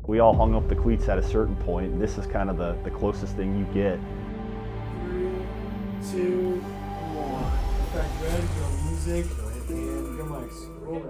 We all hung up the cleats at a certain point, and this is kind of the closest thing you get. 3, 2, 1. Effect red, go music, and go mics. Roll.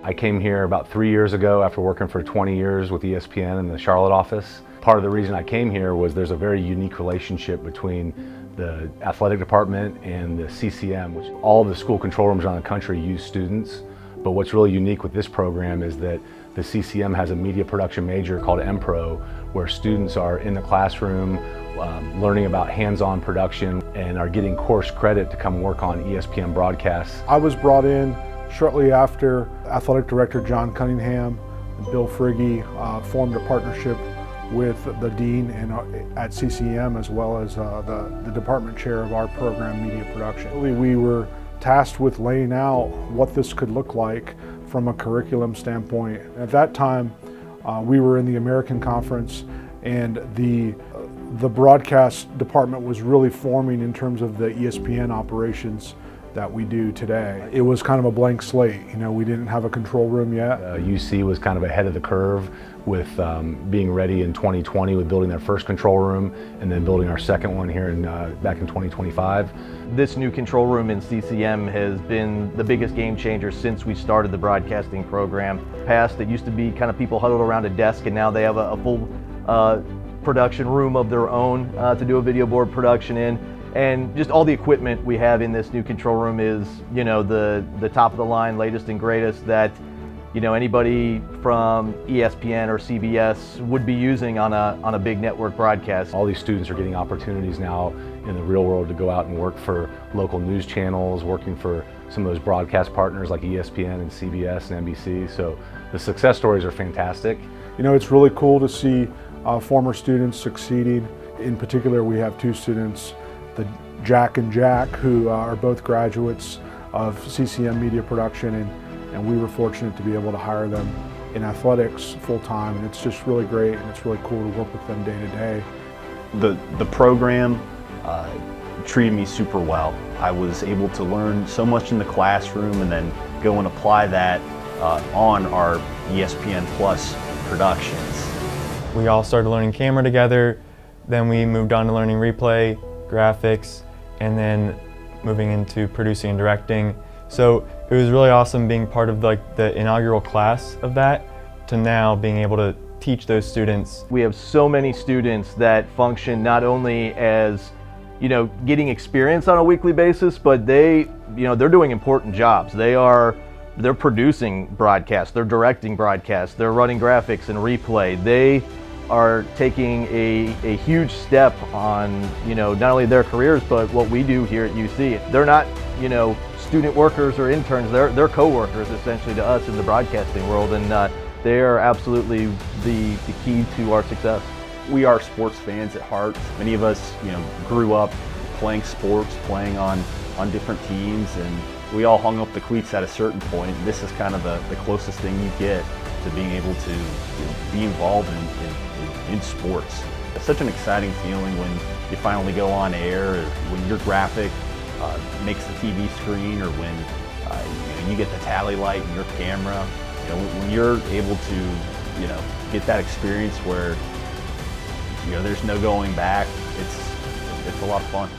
I came here about 3 years ago after working for 20 years with ESPN in the Charlotte office. Part of the reason I came here was there's a very unique relationship between the athletic department and the CCM, which all of the school control rooms around the country use students. But what's really unique with this program is that the CCM has a media production major called MPro, where students are in the classroom learning about hands-on production and are getting course credit to come work on ESPN broadcasts. I was brought in shortly after Athletic Director John Cunningham and Bill Frigge formed a partnership with the Dean at CCM, as well as the department chair of our program, Media Production. We were tasked with laying out what this could look like from a curriculum standpoint. At that time, we were in the American Conference, and the broadcast department was really forming in terms of the ESPN operations that we do today. It was kind of a blank slate. You know, we didn't have a control room yet. UC was kind of ahead of the curve with being ready in 2020 with building their first control room and then building our second one here back in 2025. This new control room in CCM has been the biggest game changer since we started the broadcasting program. Past, it used to be kind of people huddled around a desk, and now they have a full production room of their own to do a video board production in. And just all the equipment we have in this new control room is, you know, the top of the line, latest and greatest that, you know, anybody from ESPN or CBS would be using on a big network broadcast. All these students are getting opportunities now in the real world to go out and work for local news channels, working for some of those broadcast partners like ESPN and CBS and NBC. So the success stories are fantastic. You know, it's really cool to see former students succeeding. In particular, we have two students, the Jack and Jack, who are both graduates of CCM Media Production, and we were fortunate to be able to hire them in athletics full-time, and it's just really great, and it's really cool to work with them day to day. The program treated me super well. I was able to learn so much in the classroom and then go and apply that on our ESPN Plus productions. We all started learning camera together, then we moved on to learning replay, graphics, and then moving into producing and directing. So it was really awesome being part of the inaugural class of that to now being able to teach those students. We have so many students that function not only as, you know, getting experience on a weekly basis, but they're doing important jobs. They're producing broadcasts, they're directing broadcasts, they're running graphics and replay. They are taking a huge step on, you know, not only their careers, but what we do here at UC. They're not, you know, student workers or interns, they're co-workers essentially to us in the broadcasting world, and they are absolutely the key to our success. We are sports fans at heart. Many of us, you know, grew up playing sports, playing on different teams, and we all hung up the cleats at a certain point. This is kind of the closest thing you get to being able to, you know, be involved in sports. It's such an exciting feeling when you finally go on air, or when your graphic makes the TV screen, or when you get the tally light in your camera. You know, when you're able to, you know, get that experience where, you know, there's no going back, it's a lot of fun.